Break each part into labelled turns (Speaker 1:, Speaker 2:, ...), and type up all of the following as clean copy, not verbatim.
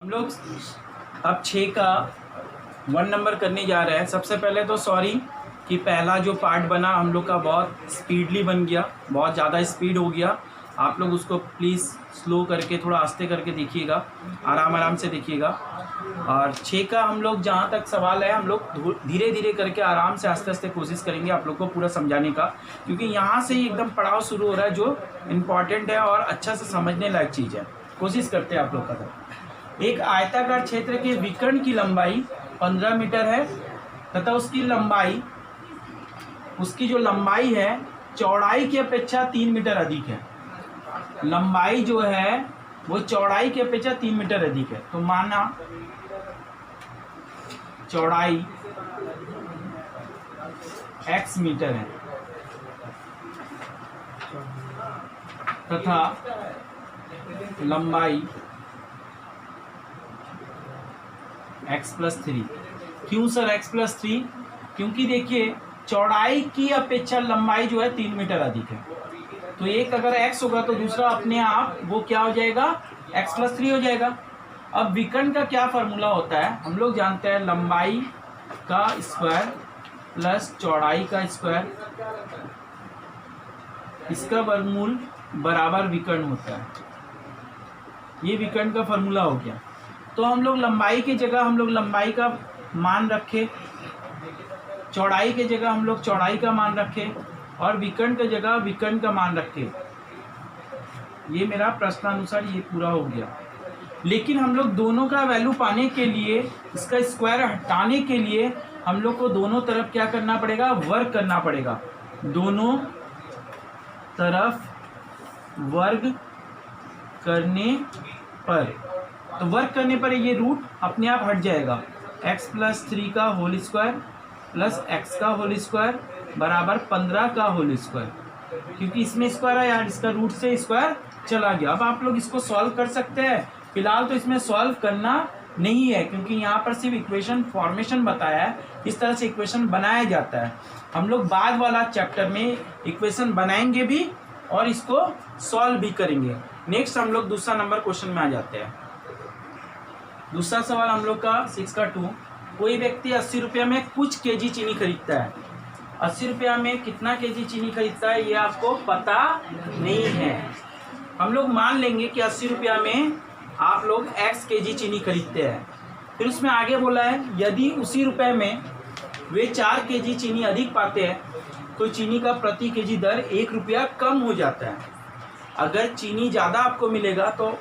Speaker 1: हम लोग अब 6 का 1 नंबर करने जा रहे हैं। सबसे पहले तो सॉरी कि पहला जो पार्ट बना हम लोग का बहुत स्पीडली बन गया, बहुत ज़्यादा स्पीड हो गया। आप लोग उसको प्लीज़ स्लो करके थोड़ा आस्ते करके देखिएगा, आराम आराम से देखिएगा। और 6 का हम लोग जहाँ तक सवाल है हम लोग धीरे धीरे करके आराम से आस्ते आस्ते कोशिश करेंगे आप लोग को पूरा समझाने का, क्योंकि यहाँ से ही एकदम पड़ाव शुरू हो रहा है जो इम्पॉर्टेंट है और अच्छा से समझने लायक चीज़ है। कोशिश करते हैं आप लोग का। एक आयताकार क्षेत्र के विकर्ण की लंबाई 15 मीटर है तथा उसकी जो लंबाई है चौड़ाई की अपेक्षा 3 मीटर अधिक है। लंबाई जो है वो चौड़ाई की अपेक्षा 3 मीटर अधिक है। तो माना चौड़ाई x मीटर है तथा लंबाई x+3। क्यों सर x+3? क्योंकि देखिए चौड़ाई की अपेक्षा लंबाई जो है 3 मीटर अधिक है। तो एक अगर x होगा तो दूसरा अपने आप वो क्या हो जाएगा, x+3 हो जाएगा। अब विकर्ण का क्या फार्मूला होता है, हम लोग जानते हैं लंबाई का स्क्वायर प्लस चौड़ाई का स्क्वायर, इसका वर्गमूल बराबर विकर्ण होता है। ये विकर्ण का फार्मूला हो गया। तो हम लोग लंबाई की जगह हम लोग लंबाई का मान रखे, चौड़ाई की जगह हम लोग चौड़ाई का मान रखे और विकर्ण की जगह विकर्ण का मान रखे। ये मेरा प्रश्नानुसार ये पूरा हो गया। लेकिन हम लोग दोनों का वैल्यू पाने के लिए, इसका स्क्वायर हटाने के लिए हम लोग को दोनों तरफ क्या करना पड़ेगा, वर्ग करना पड़ेगा। दोनों तरफ वर्ग करने पर, तो वर्ग करने पर ये रूट अपने आप हट जाएगा। x+3 का होल स्क्वायर प्लस x का होल स्क्वायर बराबर 15 का होल स्क्वायर, क्योंकि इसमें स्क्वायर है यार, इसका रूट से स्क्वायर चला गया। अब आप लोग इसको सॉल्व कर सकते हैं। फिलहाल तो इसमें सॉल्व करना नहीं है, क्योंकि यहाँ पर सिर्फ इक्वेशन फॉर्मेशन बताया है, इस तरह से इक्वेशन बनाया जाता है। हम लोग बाद वाला चैप्टर में इक्वेशन बनाएंगे भी और इसको सॉल्व भी करेंगे। नेक्स्ट हम लोग दूसरा नंबर क्वेश्चन में आ जाते हैं। दूसरा सवाल हम लोग का 6 का 2। कोई व्यक्ति 80 रुपये में कुछ केजी चीनी खरीदता है। 80 रुपया में कितना केजी चीनी खरीदता है ये आपको पता नहीं है। हम लोग मान लेंगे कि 80 रुपया में आप लोग x केजी चीनी खरीदते हैं। फिर उसमें आगे बोला है यदि उसी रुपये में वे 4 केजी चीनी अधिक पाते हैं तो चीनी का प्रति केजी दर 1 रुपया कम हो जाता है। अगर चीनी ज़्यादा आपको मिलेगा तो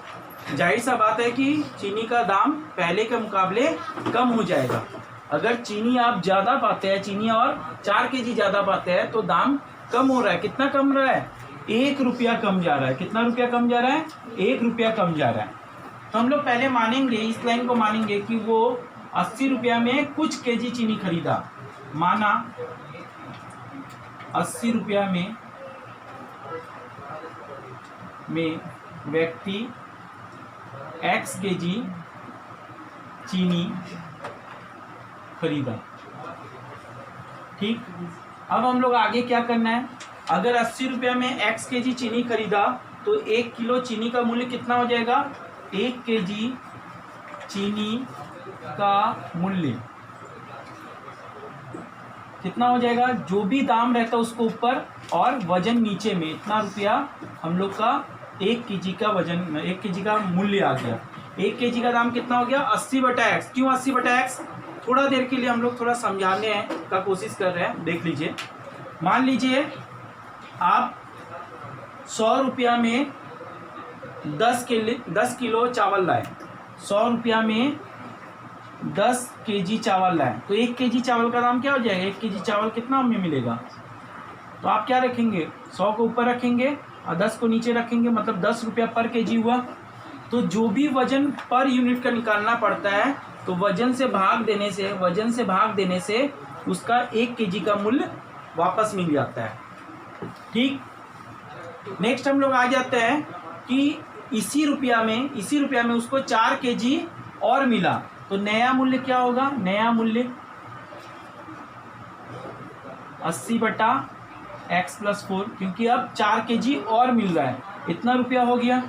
Speaker 1: जाहिर सा बात है कि चीनी का दाम पहले के मुकाबले कम हो जाएगा। अगर चीनी आप ज़्यादा पाते हैं, चीनी और 4 केजी ज़्यादा पाते हैं तो दाम कम हो रहा है। कितना कम रहा है, 1 रुपया कम जा रहा है। कितना रुपया कम जा रहा है, 1 रुपया कम जा रहा है। तो हम लोग पहले मानेंगे, इस लाइन को मानेंगे कि वो 80 रुपया में कुछ केजी चीनी खरीदा। माना 80 रुपया में व्यक्ति x केजी चीनी खरीदा। ठीक, अब हम लोग आगे क्या करना है, अगर 80 रुपया में x केजी चीनी खरीदा तो 1 किलो चीनी का मूल्य कितना हो जाएगा, 1 केजी चीनी का मूल्य कितना हो जाएगा, जो भी दाम रहता है उसको ऊपर और वजन नीचे में, इतना रुपया हम लोग का 1 केजी का वजन, 1 केजी का मूल्य आ गया। 1 केजी का दाम कितना हो गया, 80/x। क्यों 80/x? थोड़ा देर के लिए हम लोग थोड़ा समझाने का कोशिश कर रहे हैं, देख लीजिए। मान लीजिए आप 100 रुपया में 10 किलो चावल लाए। 100 रुपया में 10 केजी चावल लाए तो 1 केजी चावल का दाम क्या हो जाएगा, 1 केजी चावल कितना हमें मिलेगा। तो आप क्या रखेंगे, 100 को ऊपर रखेंगे और 10 को नीचे रखेंगे, मतलब 10 रुपया पर केजी हुआ। तो जो भी वजन पर यूनिट का निकालना पड़ता है तो वजन से भाग देने से उसका 1 केजी का मूल्य वापस मिल जाता है। ठीक, नेक्स्ट हम लोग आ जाते हैं कि इसी रुपया में उसको 4 केजी और मिला तो नया मूल्य क्या होगा, नया मूल्य 80/x+4, क्योंकि अब 4 केजी और मिल रहा है, इतना रुपया हो गया।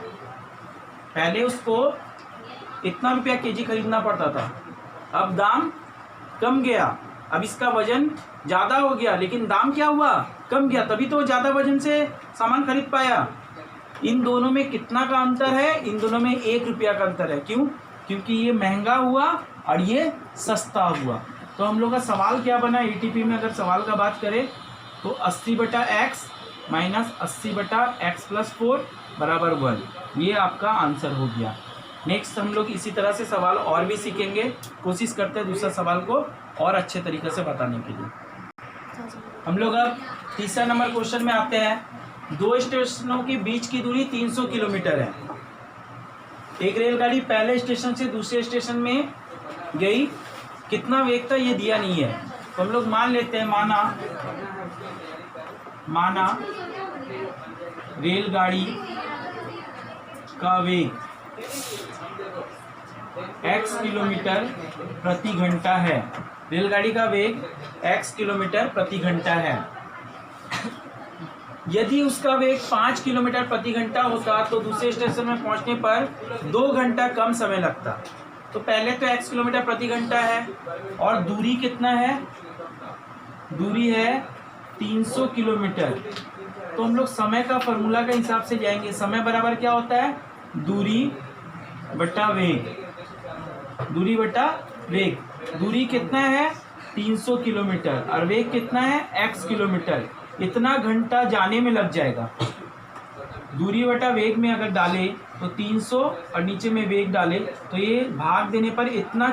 Speaker 1: पहले उसको इतना रुपया केजी खरीदना पड़ता था, अब दाम कम गया, अब इसका वजन ज़्यादा हो गया लेकिन दाम क्या हुआ, कम गया, तभी तो ज़्यादा वजन से सामान खरीद पाया। इन दोनों में कितना का अंतर है, इन दोनों में 1 रुपया का अंतर है। क्यों? क्योंकि ये महंगा हुआ और ये सस्ता हुआ। तो हम लोग का सवाल क्या बना, एटीपी में अगर सवाल का बात करें तो 80/x माइनस 80/x प्लस 4 बराबर 1, ये आपका आंसर हो गया। नेक्स्ट हम लोग इसी तरह से सवाल और भी सीखेंगे, कोशिश करते हैं दूसरा सवाल को और अच्छे तरीके से बताने के लिए। हम लोग अब तीसरा नंबर क्वेश्चन में आते हैं। 2 स्टेशनों के बीच की दूरी 300 किलोमीटर है। एक रेलगाड़ी पहले स्टेशन से दूसरे स्टेशन में गई, कितना वेग था ये दिया नहीं है, तो हम लोग मान लेते हैं, माना रेलगाड़ी का वेग x किलोमीटर प्रति घंटा है। रेलगाड़ी का वेग x किलोमीटर प्रति घंटा है। यदि उसका वेग 5 किलोमीटर प्रति घंटा होता तो दूसरे स्टेशन में पहुंचने पर 2 घंटा कम समय लगता। तो पहले तो x किलोमीटर प्रति घंटा है और दूरी कितना है, दूरी है 300 किलोमीटर। तो हम लोग समय का फॉर्मूला के हिसाब से जाएंगे। समय बराबर क्या होता है, दूरी बटा वेग, दूरी बटा वेग। दूरी कितना है 300 किलोमीटर और वेग कितना है x किलोमीटर, इतना घंटा जाने में लग जाएगा। दूरी बटा वेग में अगर डाले तो 300 और नीचे में वेग डाले तो ये भाग देने पर इतना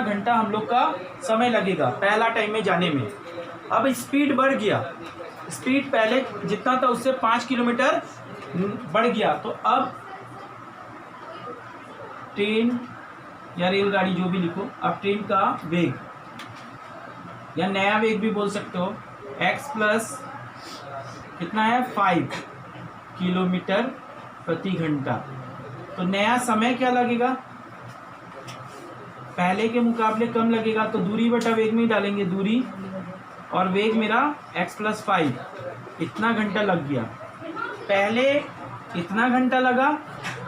Speaker 1: घंटा हम लोग का समय लगेगा पहला टाइम में जाने में। अब स्पीड बढ़ गया, स्पीड पहले जितना था उससे 5 किलोमीटर बढ़ गया। तो अब ट्रेन या रेलगाड़ी जो भी लिखो, अब ट्रेन का वेग या नया वेग भी बोल सकते हो, x प्लस कितना है 5 किलोमीटर प्रति घंटा। तो नया समय क्या लगेगा, पहले के मुकाबले कम लगेगा, तो दूरी बटा वेग में ही डालेंगे, दूरी और वेग मेरा x प्लस 5, इतना घंटा लग गया। पहले इतना घंटा लगा,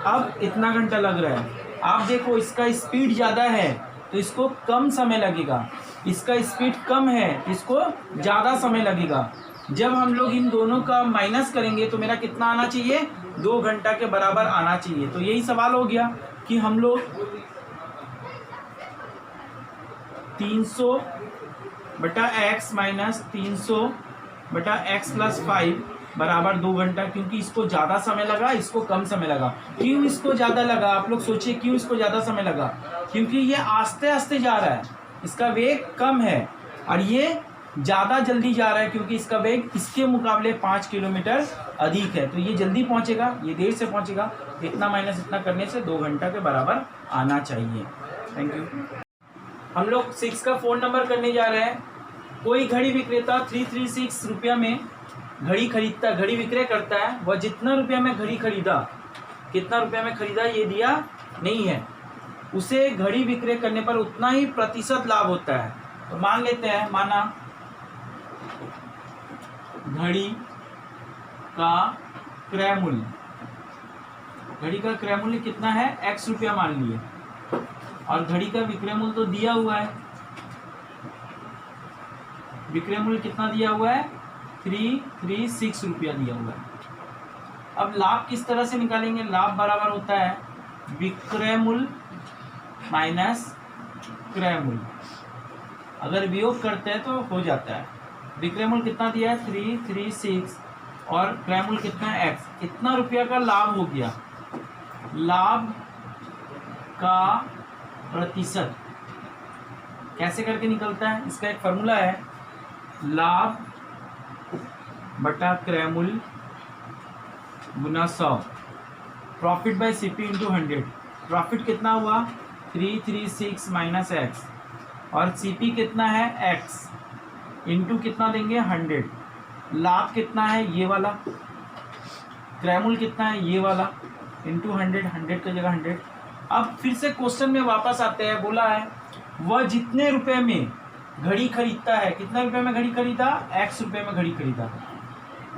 Speaker 1: अब इतना घंटा लग रहा है। आप देखो इसका स्पीड ज़्यादा है तो इसको कम समय लगेगा, इसका स्पीड कम है इसको ज़्यादा समय लगेगा। जब हम लोग इन दोनों का माइनस करेंगे तो मेरा कितना आना चाहिए, 2 घंटा के बराबर आना चाहिए। तो यही सवाल हो गया कि हम लोग 300/x माइनस 300/x प्लस 5 बराबर 2 घंटा, क्योंकि इसको ज़्यादा समय लगा, इसको कम समय लगा। क्यों इसको ज़्यादा लगा, आप लोग सोचिए क्यों इसको ज़्यादा समय लगा, क्योंकि ये आस्ते आस्ते जा रहा है, इसका वेग कम है और ये ज़्यादा जल्दी जा रहा है क्योंकि इसका वेग इसके मुकाबले 5 किलोमीटर अधिक है। तो ये जल्दी पहुंचेगा, ये देर से पहुंचेगा। इतना माइनस इतना करने से 2 घंटा के बराबर आना चाहिए। Thank you. हम लोग 6 का फ़ोन नंबर करने जा रहे हैं। कोई घड़ी विक्रेता 336 रुपया में घड़ी खरीदता, घड़ी विक्रय करता है। वह जितना रुपया में घड़ी खरीदा, कितना रुपया में खरीदा ये दिया नहीं है, उसे घड़ी विक्रय करने पर उतना ही प्रतिशत लाभ होता है। तो मान लेते हैं, माना घड़ी का क्रय मूल्य, घड़ी का क्रय मूल्य कितना है, x रुपया मान लिए, और घड़ी का विक्रय मूल्य तो दिया हुआ है, विक्रय मूल्य कितना दिया हुआ है 336 रुपया दिया हुआ है। अब लाभ किस तरह से निकालेंगे, लाभ बराबर होता है विक्रय मूल्य माइनस क्रय मूल्य। अगर वियोग करते हैं तो हो जाता है। विक्रय मूल्य कितना दिया है 336 और क्रय मूल्य कितना है x, इतना रुपया का लाभ हो गया। लाभ का प्रतिशत कैसे करके निकलता है, इसका एक फॉर्मूला है, लाभ बटा क्रय मूल्य गुना 100, profit by CP into 100। Profit कितना हुआ 336 माइनस एक्स, और सीपी कितना है x इंटू कितना देंगे 100। लाभ कितना है ये वाला, क्रय मूल्य कितना है ये वाला, इंटू 100, 100 की जगह 100। अब फिर से क्वेश्चन में वापस आते हैं। बोला है वह जितने रुपए में घड़ी खरीदता है, कितना रुपए में घड़ी खरीदा, x रुपए में घड़ी खरीदा,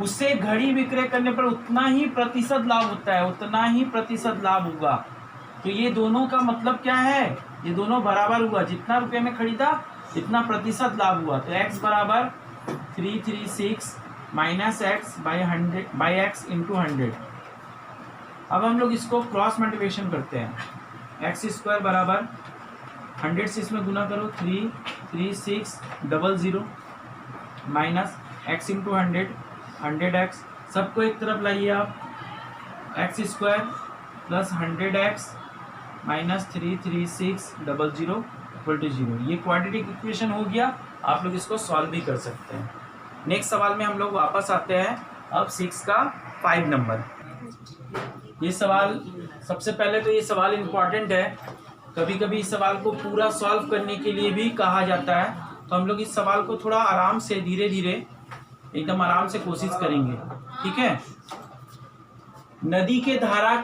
Speaker 1: उससे घड़ी विक्रय करने पर उतना ही प्रतिशत लाभ होता है, उतना ही प्रतिशत लाभ होगा। तो ये दोनों का मतलब क्या है, ये दोनों बराबर हुआ, जितना रुपये में खरीदा इतना प्रतिशत लाभ हुआ। तो x बराबर 336 minus x by x into 100। अब हम लोग इसको क्रॉस मल्टीप्लिकेशन करते हैं। एक्स स्क्वायर बराबर 100 से इसमें गुना करो 33600 माइनस एक्स इंटू 100 एक्स, सबको एक तरफ लाइए आप, x square plus 100x minus 33600 equal to 0। ये क्वाड्रेटिक इक्वेशन हो गया। आप लोग इसको सॉल्व भी कर सकते हैं। नेक्स्ट सवाल में हम लोग वापस आते हैं। अब 6 का 5 नंबर। ये सवाल सबसे पहले तो ये सवाल इम्पॉर्टेंट है। कभी कभी इस सवाल को पूरा सॉल्व करने के लिए भी कहा जाता है, तो हम लोग इस सवाल को थोड़ा आराम से धीरे धीरे एकदम आराम से कोशिश करेंगे, ठीक है। नदी के धारा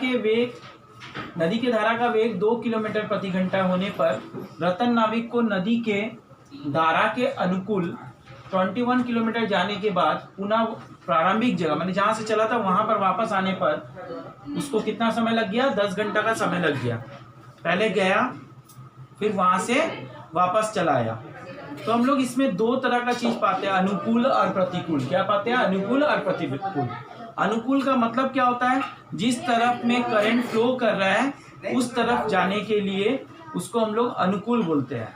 Speaker 1: का वेग 2 किलोमीटर प्रति घंटा होने पर रतन नाविक को नदी के धारा के अनुकूल 21 किलोमीटर जाने के बाद पुनः प्रारंभिक जगह मैंने जहां से चला था वहां पर वापस आने पर उसको कितना समय लग गया, 10 घंटा का समय लग गया। पहले गया फिर वहां से वापस चला आया। तो हम लोग इसमें दो तरह का चीज पाते हैं, अनुकूल और प्रतिकूल। क्या पाते हैं, अनुकूल और प्रतिकूल। अनुकूल का मतलब क्या होता है, जिस तरफ में करंट फ्लो कर रहा है उस तरफ जाने के लिए उसको हम लोग अनुकूल बोलते हैं।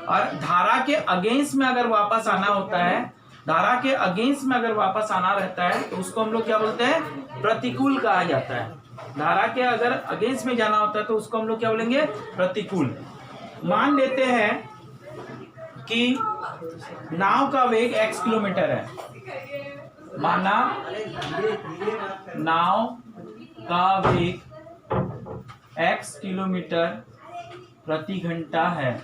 Speaker 1: और धारा के अगेंस्ट में अगर वापस आना होता है, धारा के अगेंस्ट में अगर वापस आना रहता है तो उसको हम लोग क्या बोलते हैं, प्रतिकूल कहा जाता है। धारा के अगर अगेंस्ट में जाना होता है तो उसको हम लोग क्या बोलेंगे, प्रतिकूल। मान लेते हैं कि नाव का वेग x किलोमीटर है, माना नाव का वेग x किलोमीटर प्रति घंटा है।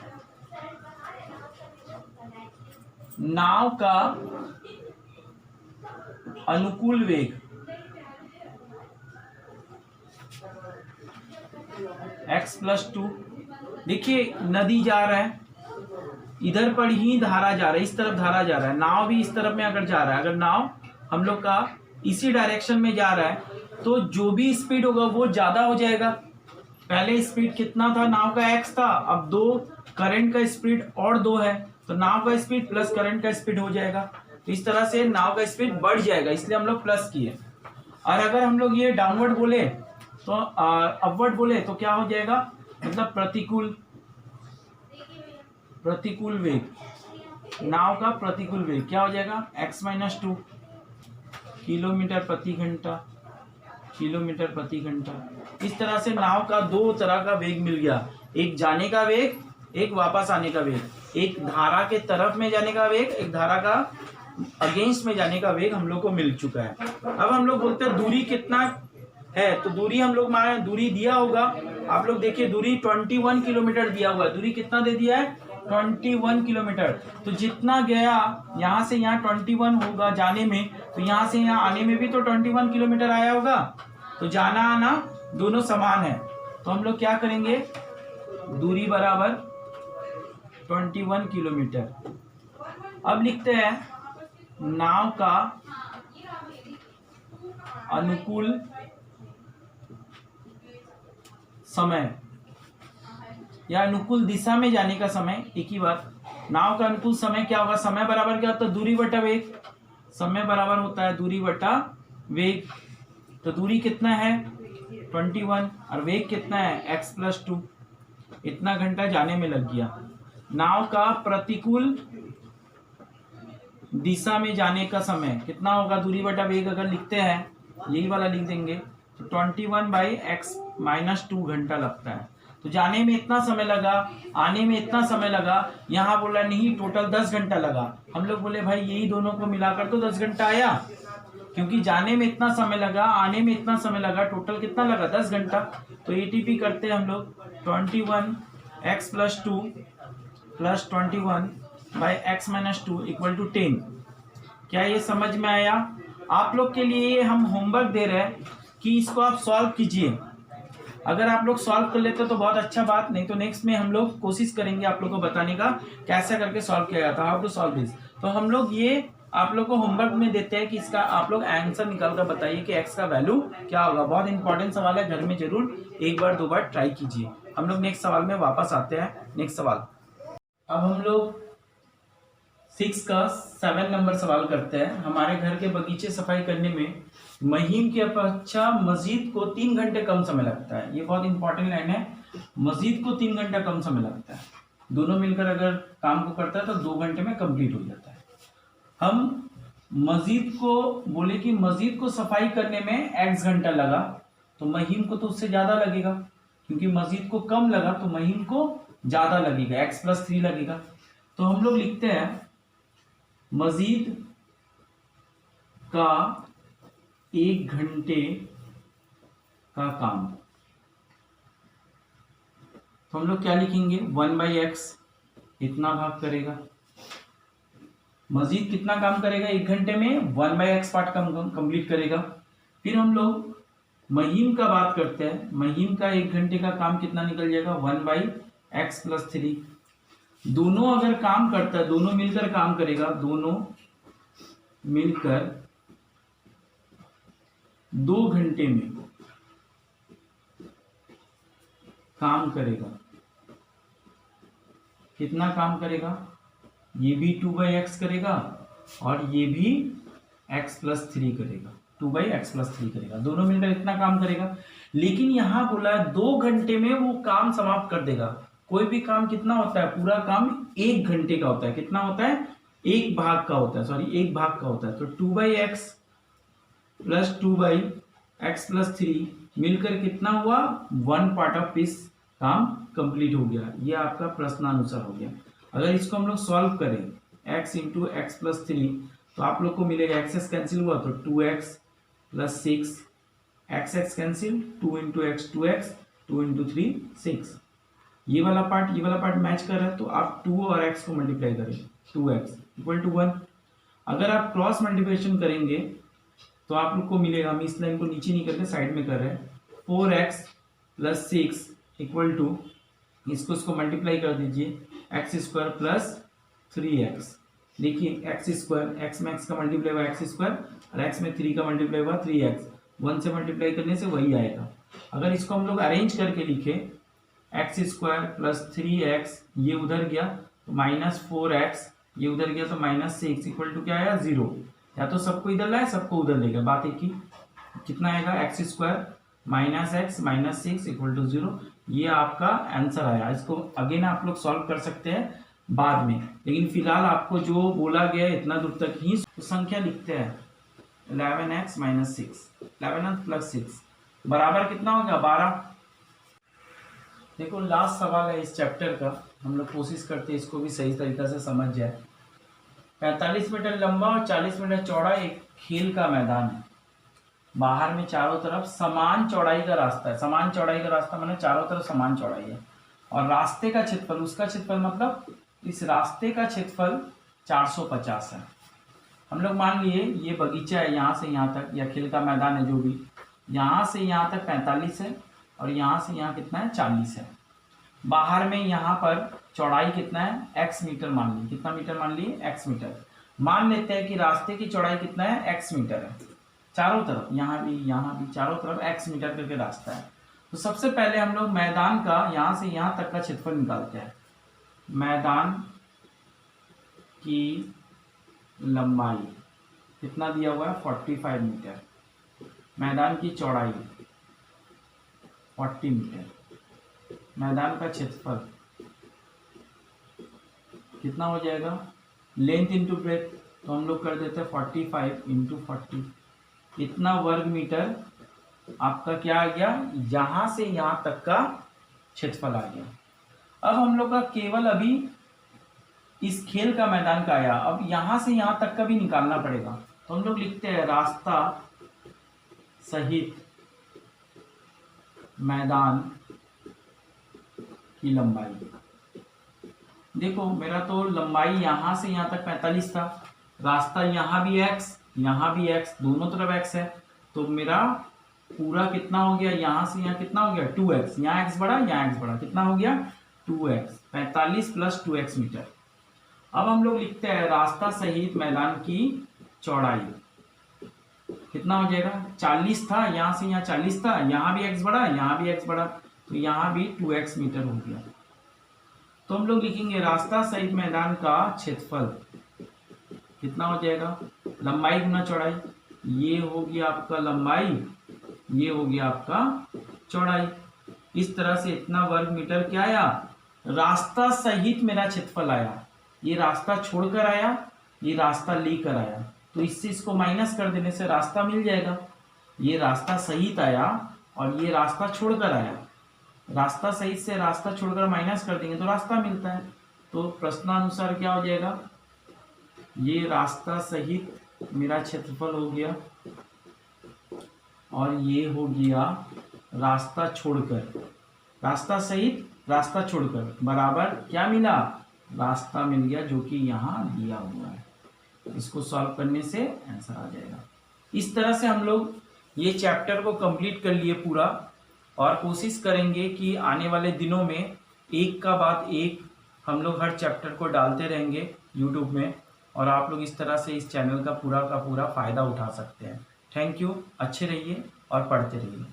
Speaker 1: नाव का अनुकूल वेग x प्लस 2। देखिए नदी जा रहा है, इधर पर ही धारा जा रहा है, इस तरफ धारा जा रहा है, नाव भी इस तरफ में अगर जा रहा है, अगर नाव हम लोग का इसी डायरेक्शन में जा रहा है तो जो भी स्पीड होगा वो ज्यादा हो जाएगा। पहले स्पीड कितना था, नाव का x था, अब 2 करंट का स्पीड और 2 है तो नाव का स्पीड प्लस करंट का स्पीड हो जाएगा। तो इस तरह से नाव का स्पीड बढ़ जाएगा, इसलिए हम लोग प्लस किए। और अगर हम लोग ये डाउनवर्ड बोले तो अपवर्ड बोले तो क्या हो जाएगा, मतलब प्रतिकूल वेग, नाव का प्रतिकूल वेग क्या हो जाएगा, x माइनस 2 किलोमीटर प्रति घंटा। इस तरह से नाव का 2 तरह का वेग मिल गया, एक जाने का वेग, एक वापस आने का वेग, एक धारा के तरफ में जाने का वेग, एक धारा का अगेंस्ट में जाने का वेग हम लोग को मिल चुका है। अब हम लोग बोलते हैं दूरी कितना है, तो दूरी हम लोग माने, दूरी दिया होगा, आप लोग देखिए दूरी 21 किलोमीटर दिया हुआ है। दूरी कितना दे दिया है, 21 किलोमीटर। तो जितना गया यहाँ से यहाँ 21 होगा जाने में, तो यहाँ से यहाँ आने में भी तो 21 किलोमीटर आया होगा। तो जाना आना दोनों समान है, तो हम लोग क्या करेंगे, दूरी बराबर 21 किलोमीटर। अब लिखते हैं नाव का अनुकूल समय या अनुकूल दिशा में जाने का समय, एक ही बात। नाव का अनुकूल समय क्या होगा, समय बराबर क्या होता है, दूरी बटा वेग। समय बराबर होता है दूरी बटा वेग। तो दूरी कितना है 21 और वेग कितना है x प्लस 2। इतना घंटा जाने में लग गया। नाव का प्रतिकूल दिशा में जाने का समय कितना होगा, दूरी बटा वेग अगर लिखते हैं, यही वाला लिख देंगे, तो 21/x माइनस 2 घंटा लगता है। तो जाने में इतना समय लगा, आने में इतना समय लगा, यहाँ बोला नहीं टोटल 10 घंटा लगा। हम लोग बोले भाई यही दोनों को मिलाकर तो 10 घंटा आया, क्योंकि जाने में इतना समय लगा, आने में इतना समय लगा, टोटल कितना लगा 10 घंटा। तो एटीपी करते हैं हम लोग 21x plus 2 plus 21/x minus 2 equal to 10। क्या ये समझ में आया? आप लोग के लिए हम होमवर्क दे रहे हैं कि इसको आप सॉल्व कीजिए। अगर आप लोग सॉल्व कर लेते तो बहुत अच्छा बात, नहीं तो नेक्स्ट में हम लोग कोशिश करेंगे आप लोग को बताने का कैसे करके सॉल्व किया जाता है, हाउ टू सॉल्व दिस। तो हम लोग ये आप लोग को होमवर्क में देते हैं कि इसका आप लोग आंसर निकाल कर बताइए कि एक्स का वैल्यू क्या होगा। बहुत इंपॉर्टेंट सवाल है, घर में जरूर एक बार दो बार ट्राई कीजिए। हम लोग नेक्स्ट सवाल में वापस आते हैं। नेक्स्ट सवाल, अब हम लोग 6 का 7 नंबर सवाल करते हैं। हमारे घर के बगीचे सफाई करने में महीम की अपेक्षा मजीद को 3 घंटे कम समय लगता है। ये बहुत इंपॉर्टेंट लाइन है, मजीद को 3 घंटा कम समय लगता है। दोनों मिलकर अगर काम को करता है तो 2 घंटे में कंप्लीट हो जाता है। हम मजीद को बोले कि मजीद को सफाई करने में x घंटा लगा, तो महीम को तो उससे ज्यादा लगेगा, क्योंकि मजीद को कम लगा तो महीम को ज्यादा लगेगा, x+3 लगेगा। तो हम लोग लिखते हैं मजीद का 1 घंटे का काम। तो हम लोग क्या लिखेंगे, 1/x इतना भाग करेगा। मजीद कितना काम करेगा 1 घंटे में, 1/x पार्ट कंप्लीट करेगा। फिर हम लोग महीम का बात करते हैं। महीम का 1 घंटे का काम कितना निकल जाएगा, 1/x+3। दोनों अगर काम करता है, दोनों मिलकर काम करेगा, दोनों मिलकर 2 घंटे में काम करेगा। कितना काम करेगा, ये भी 2/x करेगा और ये भी x+3 करेगा, 2/x+3 करेगा। दोनों मिलकर इतना काम करेगा। लेकिन यहां बोला है 2 घंटे में वो काम समाप्त कर देगा। कोई भी काम कितना होता है, पूरा काम 1 घंटे का होता है। कितना होता है, 1 भाग का होता है, सॉरी 1 भाग का होता है। तो 2/x + 2/x+3 मिलकर कितना हुआ, 1 पार्ट ऑफ पीस काम कंप्लीट हो गया। ये आपका प्रश्नानुसार हो गया। अगर इसको हम लोग सॉल्व करें x × x+3 तो आप लोग को मिलेगा, x कैंसिल हुआ तो 2x + 6, x cancel, 2 × x 2x, 2 × 3 6। ये वाला पार्ट मैच कर रहा है, तो आप 2 और x को मल्टीप्लाई करें, 2x = 1। अगर आप क्रॉस मल्टीप्लिकेशन करेंगे तो आप लोग को मिलेगा, हम इस लाइन को नीचे नहीं करके साइड में कर रहे हैं, 4x + 6 = इसको मल्टीप्लाई कर दीजिए, x² + 3x। देखिए x² में x का मल्टीप्लाई हुआ x² और x में 3 का मल्टीप्लाई हुआ 3x। 1 से मल्टीप्लाई करने से वही आएगा। अगर इसको हम लोग अरेंज करके लिखे, x² + 3x, ये उधर गया तो -4x, ये उधर गया तो -6 = क्या आया, 0। या तो सबको इधर लाए, सबको उधर ले गए, बात एक ही। कितना आएगा, x² - x -6 = 0। ये आपका आंसर आया। इसको अगेन आप लोग सॉल्व कर सकते हैं बाद में, लेकिन फिलहाल आपको जो बोला गया है इतना दूर तक ही। तो संख्या लिखते हैं 11x - 6, 11 + 6 बराबर कितना हो गया, 12। देखो लास्ट सवाल है इस चैप्टर का, हम लोग कोशिश करते हैं इसको भी सही तरीका से समझ जाए। 45 मीटर लंबा और 40 मीटर चौड़ा एक खेल का मैदान है। बाहर में चारों तरफ समान चौड़ाई का रास्ता है। समान चौड़ाई का रास्ता माने चारों तरफ समान चौड़ाई है। और रास्ते का क्षेत्रफल, उसका क्षेत्रफल मतलब इस रास्ते का क्षेत्रफल 450 है। हम लोग मान लिए ये बगीचा है, यहाँ से यहाँ तक, या खेल का मैदान है जो भी, यहाँ से यहाँ तक 45 है और यहाँ से यहाँ कितना है, 40 है। बाहर में यहाँ पर चौड़ाई कितना है, x मीटर मान ली। कितना मीटर मान लिए, x मीटर। मान लेते हैं कि रास्ते की चौड़ाई कितना है, x मीटर है। चारों तरफ, यहाँ भी चारों तरफ x मीटर करके रास्ता है। तो सबसे पहले हम लोग मैदान का यहाँ से यहाँ तक का क्षेत्रफल निकालते हैं। मैदान की लंबाई कितना दिया हुआ है, 45 मीटर। मैदान की चौड़ाई 40 मीटर। मैदान का क्षेत्रफल कितना हो जाएगा, लेंथ इंटू ब्रेथ, तो हम लोग कर देते हैं 45 × 40। इतना वर्ग मीटर आपका क्या आ गया, यहां से यहां तक का क्षेत्रफल आ गया। अब हम लोग का केवल अभी इस खेल का मैदान का आया, अब यहां से यहां तक का भी निकालना पड़ेगा। तो हम लोग लिखते हैं रास्ता सहित मैदान की लंबाई। देखो मेरा तो लंबाई यहां से यहां तक 45 था, रास्ता यहाँ भी x, यहाँ भी x, दोनों तरफ x है, तो मेरा पूरा कितना हो गया, यहाँ से यहाँ कितना हो गया, 2x। यहाँ x बढ़ा, यहाँ x बढ़ा, कितना हो गया 2x। 45 + 2x metre. अब हम लोग लिखते हैं रास्ता सहित मैदान की चौड़ाई कितना हो जाएगा। 40 था, यहाँ से यहाँ 40 था, यहाँ भी x बढ़ा, यहाँ भी x बढ़ा, तो यहाँ भी 2x मीटर हो गया। तो हम लोग लिखेंगे रास्ता सहित मैदान का क्षेत्रफल कितना हो जाएगा, लंबाई गुना चौड़ाई। ये होगी आपका लंबाई, ये होगी आपका चौड़ाई। इस तरह से इतना वर्ग मीटर क्या आया, रास्ता सहित मेरा क्षेत्रफल आया। ये रास्ता छोड़कर आया, ये रास्ता लेकर आया, तो इससे इसको माइनस कर देने से रास्ता मिल जाएगा। ये रास्ता सहित आया और ये रास्ता छोड़कर आया, रास्ता सहित से रास्ता छोड़कर माइनस कर देंगे तो रास्ता मिलता है। तो प्रश्नानुसार क्या हो जाएगा, ये रास्ता सहित मेरा क्षेत्रफल हो गया और ये हो गया रास्ता छोड़कर, रास्ता सहित रास्ता छोड़कर बराबर क्या मिला, रास्ता मिल गया, जो कि यहाँ दिया हुआ है। इसको सॉल्व करने से आंसर आ जाएगा। इस तरह से हम लोग ये चैप्टर को कंप्लीट कर लिए पूरा, और कोशिश करेंगे कि आने वाले दिनों में एक का बाद एक हम लोग हर चैप्टर को डालते रहेंगे यूट्यूब में, और आप लोग इस तरह से इस चैनल का पूरा फ़ायदा उठा सकते हैं। थैंक यू, अच्छे रहिए और पढ़ते रहिए।